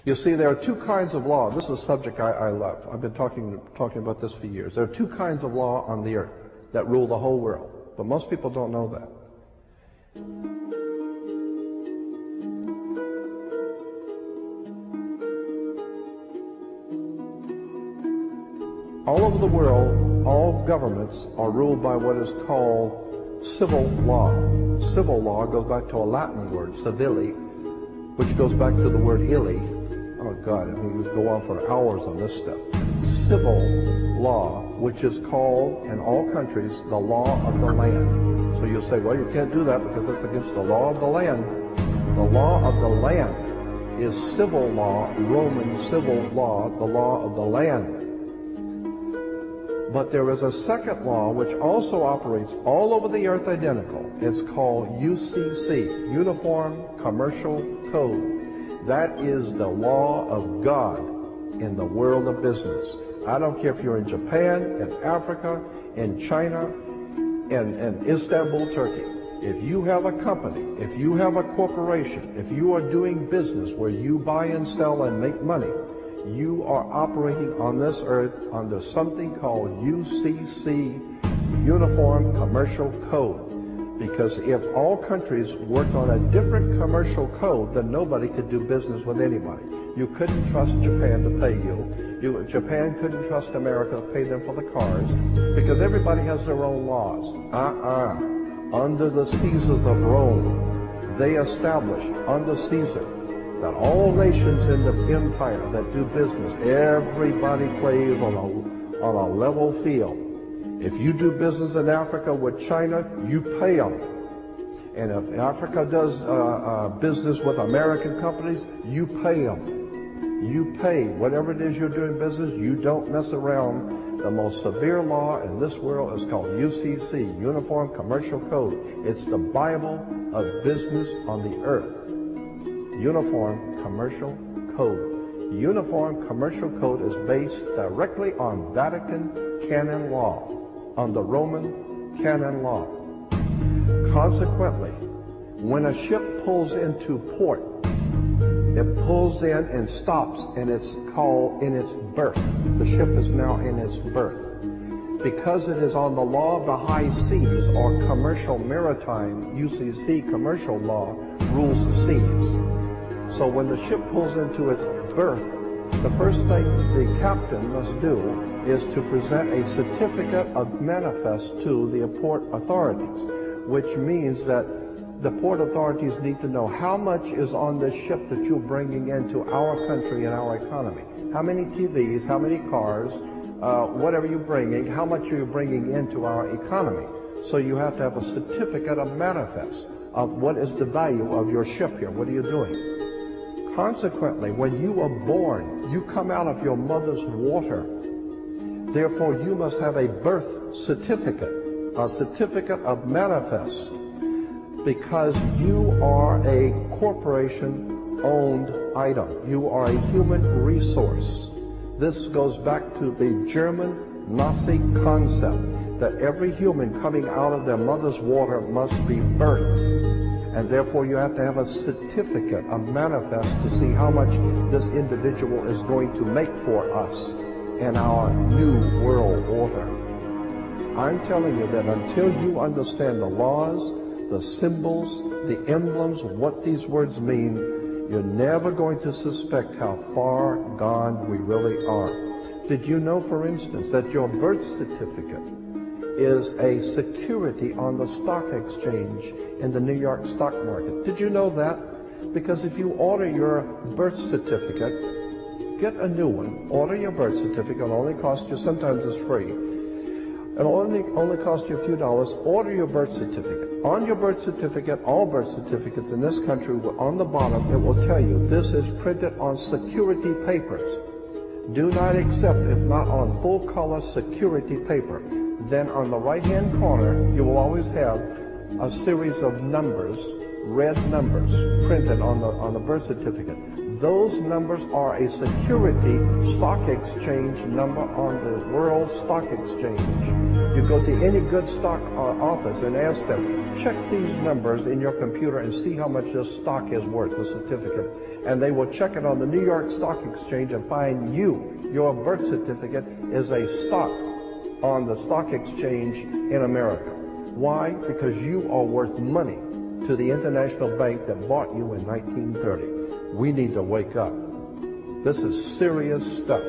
You see, there are two kinds of law. This is a subject I love. I've been talking about this for years. There are two kinds of law on the earth that rule the whole world, but most people don't know that. All over the world, all governments are ruled by what is called civil law. Civil law goes back to a Latin word, civili, which goes back to the word illi. Oh God, I mean, we could go on for hours on this stuff. Civil law, which is called in all countries the law of the land. So you'll say, well, you can't do that because it's against the law of the land. The law of the land is civil law, Roman civil law, the law of the land. But there is a second law which also operates all over the earth identical. It's called UCC, Uniform Commercial Code. That is the law of God in the world of business. I don't care if you're in Japan, in Africa, in China, in Istanbul, Turkey. If you have a company, if you have a corporation, if you are doing business where you buy and sell and make money, you are operating on this earth under something called UCC, Uniform Commercial Code. Because if all countries worked on a different commercial code, then nobody could do business with anybody. You couldn't trust Japan to pay you. Japan couldn't trust America to pay them for the cars, because everybody has their own laws. Under the Caesars of Rome, they established under Caesar that all nations in the empire that do business, everybody plays on a level field. If you do business in Africa with China, you pay them. And if Africa does business with American companies, you pay them. You pay. Whatever it is you're doing business, you don't mess around. The most severe law in this world is called UCC, Uniform Commercial Code. It's the Bible of business on the earth. Uniform Commercial Code. Uniform Commercial Code is based directly on Vatican canon law, on the Roman canon law. Consequently, when a ship pulls into port, it pulls in and stops, and it's called in its berth. The ship is now in its berth. Because it is on the law of the high seas, or commercial maritime, UCC commercial law, rules the seas. So when the ship pulls into its berth, the first thing the captain must do is to present a certificate of manifest to the port authorities, which means that the port authorities need to know how much is on this ship that you're bringing into our country and our economy. How many TVs, how many cars, whatever you're bringing, how much are you bringing into our economy? So you have to have a certificate of manifest of what is the value of your ship here. What are you doing? Consequently, when you are born, you come out of your mother's water. Therefore, you must have a birth certificate, a certificate of manifest, because you are a corporation-owned item. You are a human resource. This goes back to the German Nazi concept that every human coming out of their mother's water must be birthed. And therefore you have to have a certificate, a manifest, to see how much this individual is going to make for us in our new world order. I'm telling you that until you understand the laws, the symbols, the emblems, what these words mean, you're never going to suspect how far gone we really are. Did you know, for instance, that your birth certificate is a security on the stock exchange in the New York stock market? Did you know that? Because if you order your birth certificate, get a new one, order your birth certificate, it'll only cost you, sometimes it's free, it'll only cost you a few dollars. Order your birth certificate. On your birth certificate, all birth certificates in this country, on the bottom, it will tell you this is printed on security papers. Do not accept if not on full color security paper. Then on the right-hand corner, you will always have a series of numbers, red numbers, printed on the birth certificate. Those numbers are a security stock exchange number on the World Stock Exchange. You go to any good stock office and ask them, check these numbers in your computer and see how much this stock is worth, the certificate, and they will check it on the New York Stock Exchange and find your birth certificate is a stock on the stock exchange in America. Why? Because you are worth money to the international bank that bought you in 1930. We need to wake up. This is serious stuff.